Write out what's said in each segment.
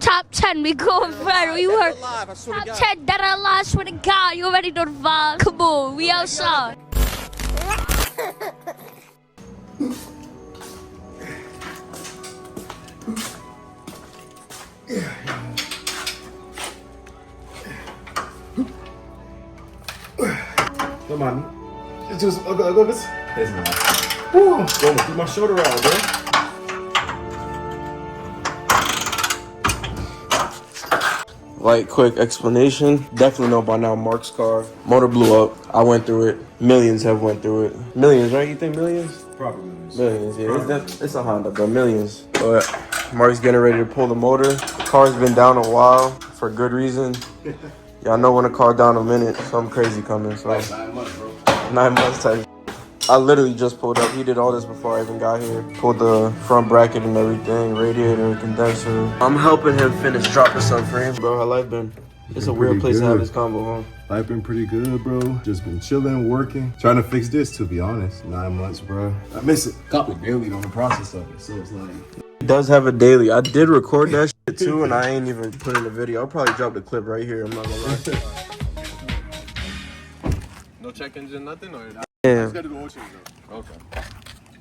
top 10. We going further. We were top 10 dead or alive. I swear to God, you already know the vibe. Come on, we outside. Come on. It's just go this. There's no. Woo! Going through my shoulder out, bro. Like, quick explanation. Definitely know by now Mark's car. Motor blew up. I went through it. Millions have went through it. Millions, right? You think millions? Probably millions. Millions, yeah. It's a Honda, but millions. But Mark's getting ready to pull the motor. The car's been down a while for good reason. Y'all know when a car down a minute, something crazy coming. So Like 9 months, bro. 9 months type. I literally just pulled up. He did all this before I even got here. Pulled the front bracket and everything, radiator, condenser. I'm helping him finish drop the subframe. Bro, how life been? It's a weird place to have this combo, huh? Life been pretty good, bro. Just been chilling, working, trying to fix this, to be honest. 9 months, bro. I miss it. Got me daily on the process of it, so it's like... It does have a daily. I did record that shit too, and I ain't even put in the video. I'll probably drop the clip right here. I'm not gonna lie. No check engine, nothing, or Damn. gotta do oil change, though. okay.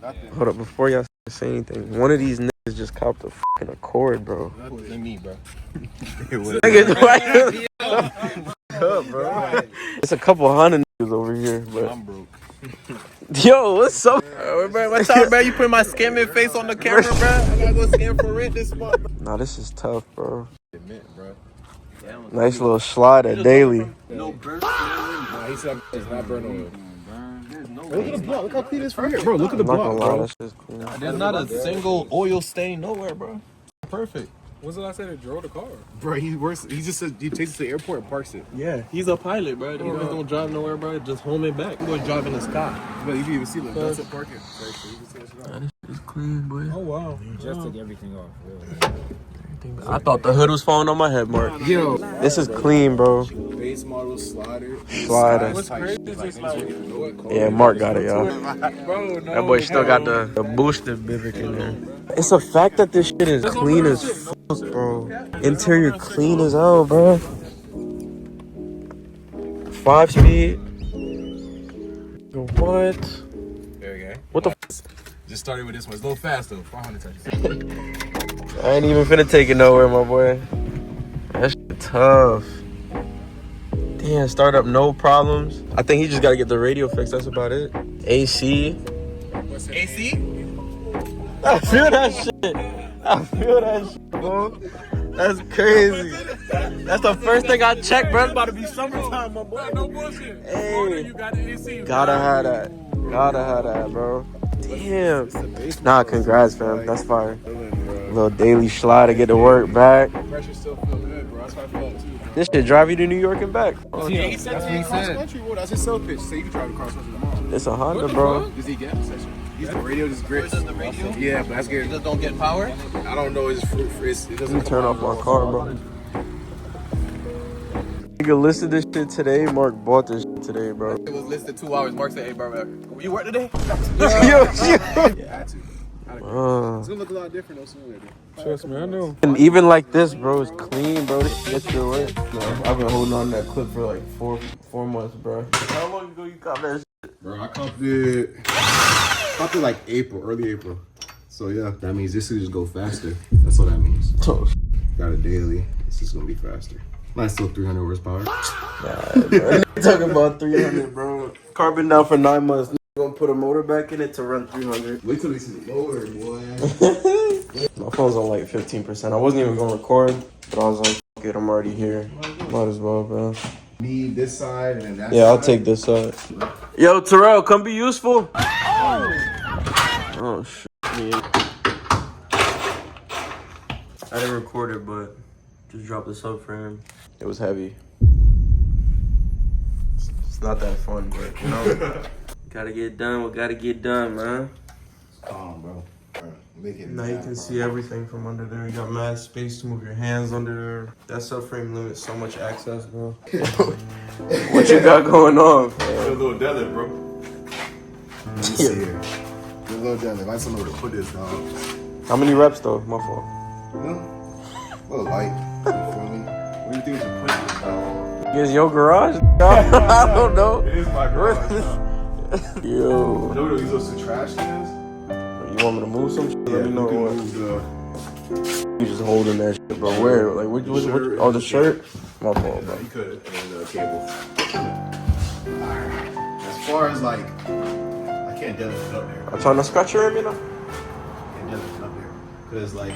Nothing. Hold up, before y'all say anything, one of these niggas just copped a fucking Accord, bro. It wasn't me, bro. Nigga, why up, bro? It's a couple hundred niggas over here, but I'm broke. yo, what's up? Bro, what's up, bro? You put my scamming face on the camera, bro? I gotta go scam for rent this month. Nah, this is tough, bro. Admit, bro. Nice little slide at daily. No burn. Nah, he said it's not burn oil. Look at the block. Look how clean it is from here, bro. Look at the I'm not block, gonna lie, bro. that shit's clean. There's not a single oil stain nowhere, bro. Perfect. When's the last time they drove the car? Bro, he works. He just says he takes it to the airport and parks it. Yeah, he's a pilot, bro. He just don't drive nowhere, bro. Just home and back. He was driving the sky. But you can even see the that's a parking. So you can see that shit out. This shit's clean, boy. Oh, wow. Just took everything off. Really. I thought the hood was falling on my head, Mark. Yo, This is clean, bro. base model slider. Slider. What's crazy is like, Yeah, Mark got it, y'all. bro, no. That boy still got the boosted Civic in there. It's a fact that this shit is clean as fuck, bro. Interior clean as hell, bro. 5-speed. What? There you go. What the f? Just started with this one. It's a little fast though. 400 touches. I ain't even finna take it nowhere, my boy. That shit tough. Damn, start up no problems. I think he just gotta get the radio fixed. That's about it. AC. AC? I feel that shit. I feel that shit, bro. That's crazy. That's the first thing I check, bro. It's about to be summertime, my boy. No bullshit. Hey. You got the AC. Gotta have that. Gotta have that, bro. Damn. Nah, congrats, fam. That's fire. Little daily slide to get to work back. Pressure still feel good, bro. That's how I feel too. This shit drive you to New York and back. That's what he said. Country road. That's his sell pitch. So you can drive across country tomorrow. It's a Honda, bro. Does he get session? He's the radio, just grits. The radio? Yeah, but that's good. Just don't get power? I don't know. It's fruit for it. Let Doesn't me turn off my car, bro. Nigga listed this shit today. Mark bought this shit today, bro. It was listed 2 hours. Mark said, hey, bro, you work today? Yo. Yeah, I had to. It's gonna look a lot different though sooner or later. Trust me, I know. And even like this, bro, it's clean, bro. This shit still work. I've been holding on to that clip for like four months, bro. How long ago you got that shit? Bro, I copped it like April, early April. So yeah, that means this will just go faster. That's what that means. Oh, Got a daily. This is gonna be faster. Mine's still 300 horsepower. nah, bro. Talking about 300, bro. Car been down for 9 months. Gonna put a motor back in it to run 300. Wait till they see the motor, boy. My phone's on like 15%. I wasn't even gonna record, but I was like, fuck it, I'm already here. Might as well, bro. Need this side and then that side. Yeah, I'll take this side. Yo, Terrell, come be useful. Oh shit. Man. I didn't record it, but just dropped the subframe. It was heavy. It's not that fun, but you know. Gotta get done what gotta get done, man. Calm, bro. Make it Now you can see everything from under there. You got mad space to move your hands under there. That subframe limits so much access, bro. What you got going on, A bro? little deadlift, bro. Let me see here. A little deadlift. I just don't know where to put this, dog. How many reps though? My fault. No. little light. You feel me? What do you think is your push about? Is your garage? I don't know. It is my garage. Yo. No, these are some trash cans. You want me to move some shit? Yeah, Let me know you can what. move the You just holding that shit, bro. Where? Like, which oh, the shirt? My fault, bro. you could, and the cable. Alright. As far as like, I can't deadlift it up there. I'm trying to scratch your arm, you know? I can't deadlift it up there. Because like,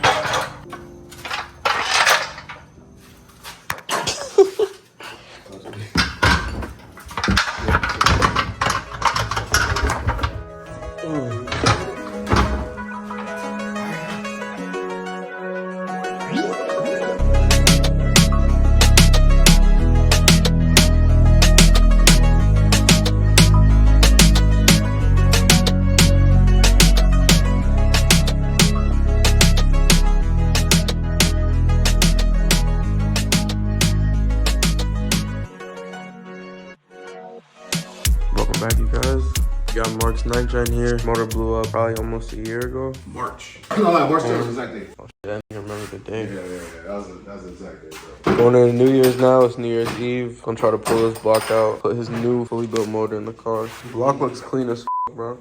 Welcome back, you guys. Got Mark's 9th gen here. Motor blew up probably almost a year ago. March. No, like March 3rd was exact date. Oh, shit, I don't remember the day. Yeah. That was the exact date, bro. Going into New Year's now. It's New Year's Eve. Gonna try to pull this block out. Put his new fully built motor in the car. Block looks clean as bro.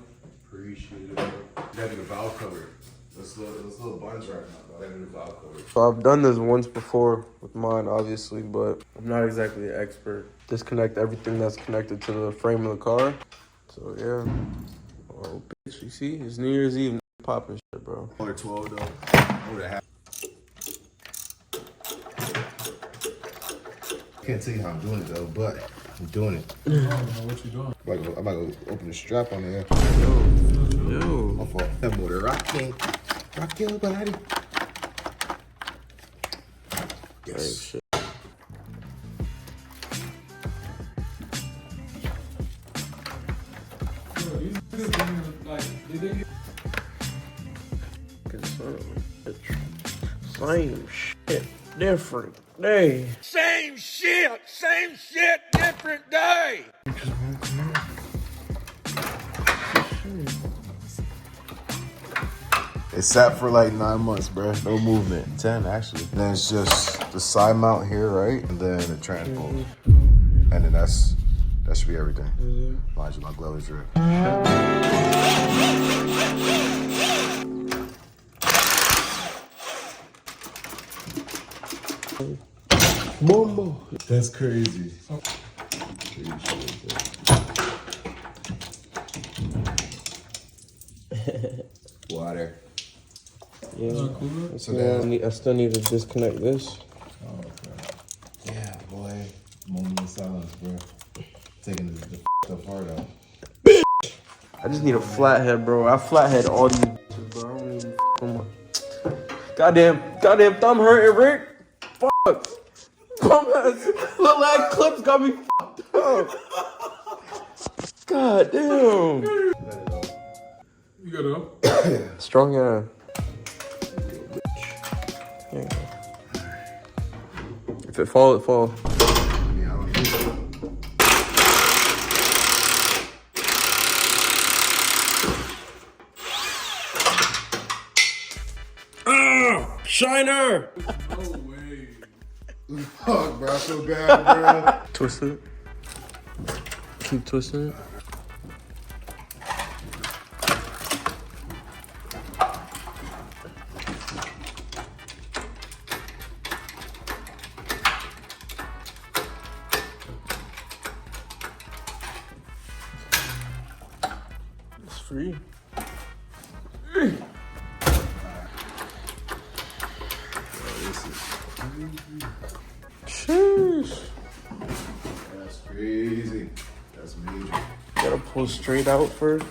Appreciate it, bro. You gotta do the valve cover. Those little buns right now, bro. Gotta do the valve cover. So I've done this once before with mine, obviously, but I'm not exactly an expert. Disconnect everything that's connected to the frame of the car. So yeah. Oh, bitch, you see? It's New Year's Eve popping shit, bro. Color 12 though. I would have. Can't tell you how I'm doing it though, but I'm doing it. I don't know what you doing. I'm about to go open the strap on there. Yo. My fault. That motor rocking. Rock your body. Hey, shit. Bro, these niggas been, like, did they get... Same shit, different day. Same shit, different day. It sat for like 9 months, bro. No movement. 10 actually. And then it's just the side mount here, right? And then the transport. And then that should be everything. Mind you, my glove is red. Boom. That's crazy. Water. Yeah. So I still need to disconnect this. Oh, okay. Yeah, boy. Moment of silence, bro. Taking the stuff hard out. I just need a flathead, bro. I flathead all these bitches, bro. I don't need them. Goddamn thumb hurting, Rick. Fuck. Bum ass. Little lag clips got me fucked up. God damn. You got it up? Strong ass. Yeah. If it fall, it fall. Yeah, I don't need it. Shiner. No way. Fuck, bro. I feel bad, bro. Twist it. Keep twisting it. It's free. Sheesh. That's crazy. That's major. Gotta pull straight out first.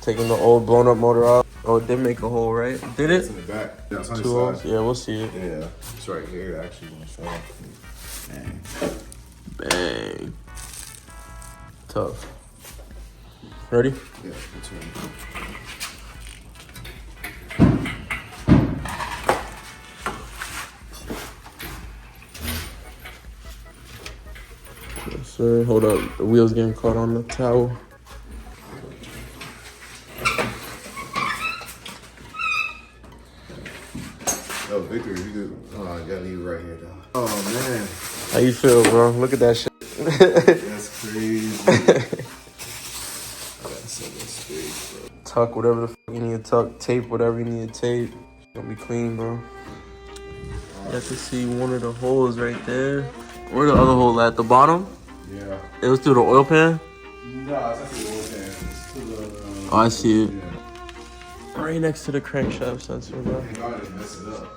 Taking the old blown up motor out. Oh, it did make a hole, right? Did It's it? in the back. Yeah, it's on the Two holes? side. Yeah, we'll see it. Yeah, it's right here actually. Dang. Bang. Tough. Ready? Yeah, it's ready. sir. Hold up. The wheel's getting caught on the towel. Yo, Victor, you do. Oh, I gotta leave right here, though. Oh, man. How you feel, bro? Look at that shit. That's crazy. That's so much bro. Tuck whatever the fuck you need to tuck. Tape whatever you need to tape. It's gonna be clean, bro. You have to see one of the holes right there. Where the other hole at? The bottom? Yeah. It was through the oil pan? No, it's actually the old pan. It's to the. Oh, I see it. Yeah. Right next to the crankshaft sensor, bro. You gotta mess it up.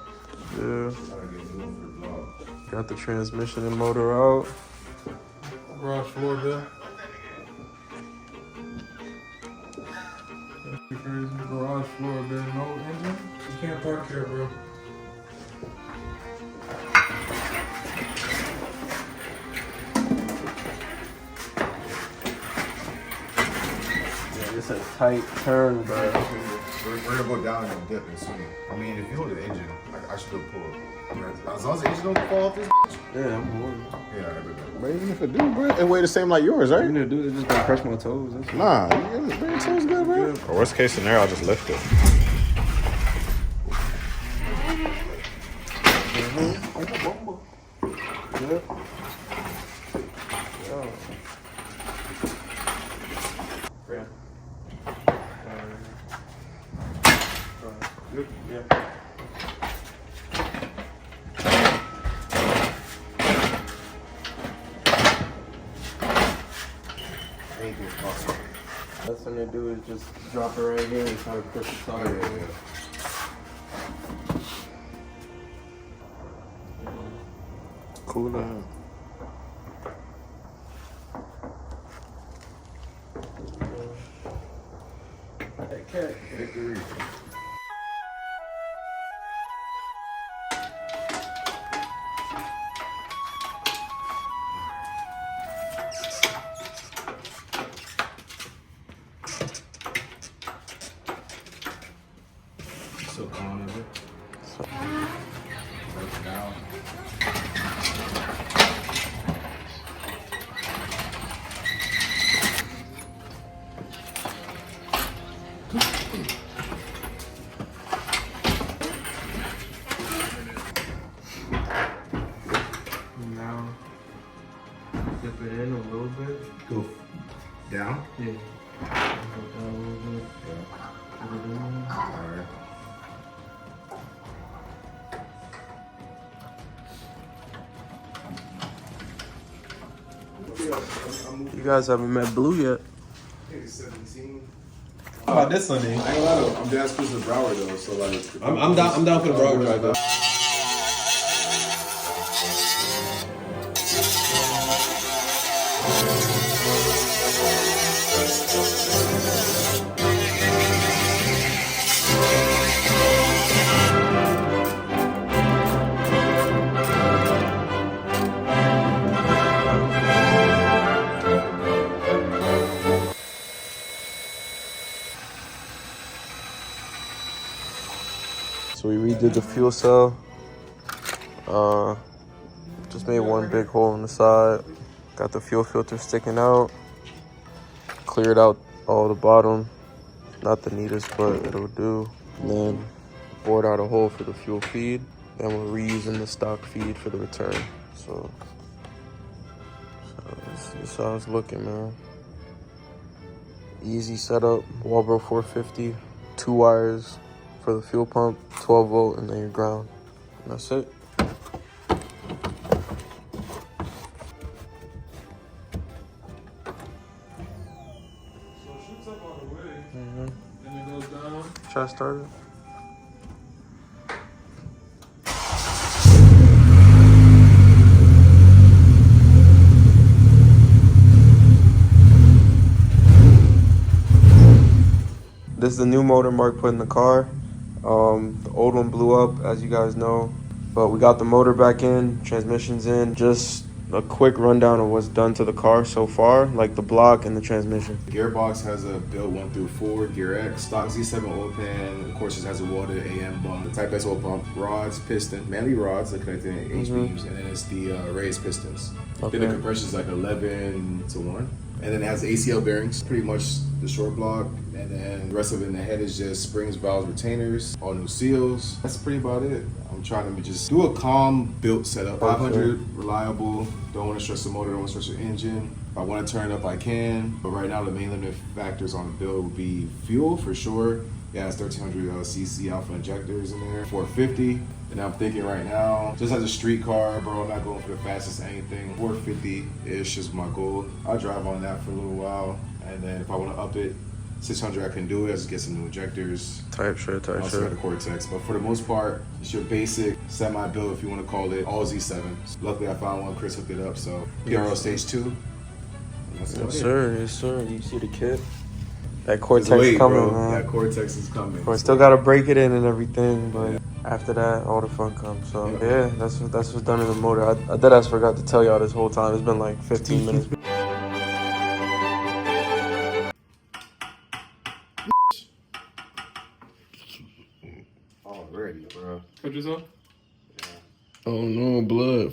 Yeah. Gotta get new for the vlog. Got the transmission and motor out. Garage floor there. That's crazy. Garage floor there. No engine. You can't park here, bro. Yeah, it's a tight turn, bro. We're gonna go down and dip and swing. I mean, if you hold the engine, I should be able to pull it. As long as the engine don't fall off this bitch. Yeah, I'm bored. Yeah, I bet. But even if it do, bro, it weigh the same like yours, right? I'm gonna do it, just gonna crush my toes. That's Nah, your toes good, bro. Or worst case scenario, I'll just lift it. Anything's possible. Best thing to do is just drop it right here and try to push the tire. Cool down. Okay. Victory. So calm, is it? Working out. Now, dip it in a little bit. Go down. Yeah. Go down a little bit. Put it in there. Alright. You guys haven't met Blue yet. I think it's 17. How about this Sunday? I ain't gonna lie though, I'm down to Broward though, so like. I'm down for the Broward drive though. So we redid the fuel cell. Just made one big hole in the side. Got the fuel filter sticking out. Cleared out all the bottom. Not the neatest, but it'll do. And then bored out a hole for the fuel feed. Then we're reusing the stock feed for the return. So this is how it's looking, man. Easy setup. Walbro 450. 2 wires for the fuel pump, 12 volt, and then your ground. And that's it. So it shoots up all the way. Then it goes down. Try to start it. This is the new motor Mark put in the car. The old one blew up, as you guys know. But we got the motor back in, transmission's in. Just a quick rundown of what's done to the car so far, like the block and the transmission. The gearbox has a build 1 through 4, Gear X, stock Z7 oil pan. Of course, it has a water AM bump, the Type S oil pump, rods, piston, mainly rods, the connecting H beams, and then it's the raised pistons. Okay. Then the compression is like 11 to 1. And then it has ACL bearings, pretty much the short block. And then the rest of it in the head is just springs, valves, retainers, all new seals. That's pretty about it. I'm trying to just do a calm built setup. 500, reliable, don't want to stress the motor, don't want to stress the engine. If I want to turn it up, I can. But right now, the main limiting factors on the build would be fuel for sure. Yeah, it's 1300 cc alpha injectors in there, 450. And I'm thinking right now, just as a street car, bro, I'm not going for the fastest anything. 450-ish is my goal. I'll drive on that for a little while. And then if I want to up it, 600 I can do it. I just get some new injectors. Type shit. Also got the Cortex. But for the most part, it's your basic semi-build, if you want to call it, all Z7. Luckily, I found one. Chris hooked it up. So PRL Stage 2. Yes, sir. Yes, sir. You see the kit? That Cortex coming, bro. man. That Cortex is coming. I still gotta break it in and everything, but after that, all the fun comes. So yeah, that's what's done in the motor. I deadass forgot to tell y'all this whole time. It's been like 15 minutes. Already, bro. Cut yourself? Oh no, blood.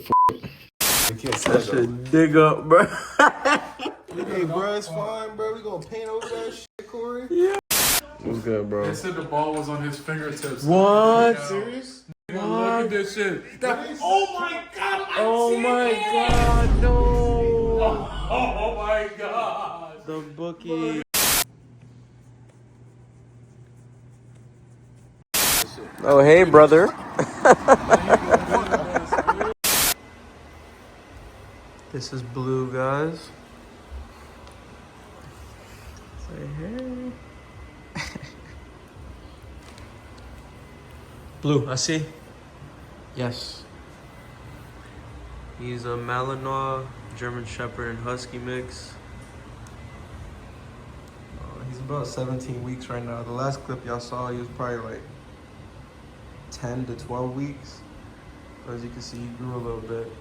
That shit dig up, bro. Hey, bro, it's fine, bro. We gonna paint over that shit, Corey. Yeah. What's good, bro? They said the ball was on his fingertips. What? Serious? Look at this shit. Oh my god! Oh my god, no! Oh my god! The bookie. Oh, hey, brother. This is Blue, guys. Say hey. Blue, I see. Yes. He's a Malinois, German Shepherd, and Husky mix. He's about 17 weeks right now. The last clip y'all saw, he was probably like 10 to 12 weeks. As you can see, he grew a little bit.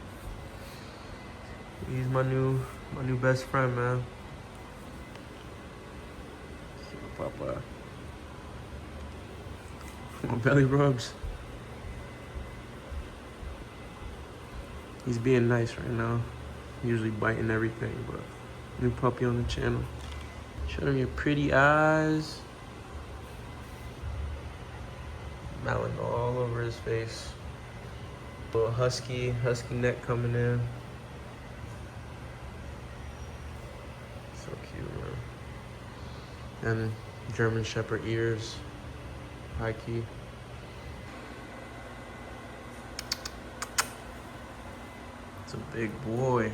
He's my new best friend, man. Papa. My belly rubs. He's being nice right now. Usually biting everything, but new puppy on the channel. Show him your pretty eyes. Malinois all over his face. Little husky neck coming in. So cute, man. And German Shepherd ears. High key. It's a big boy.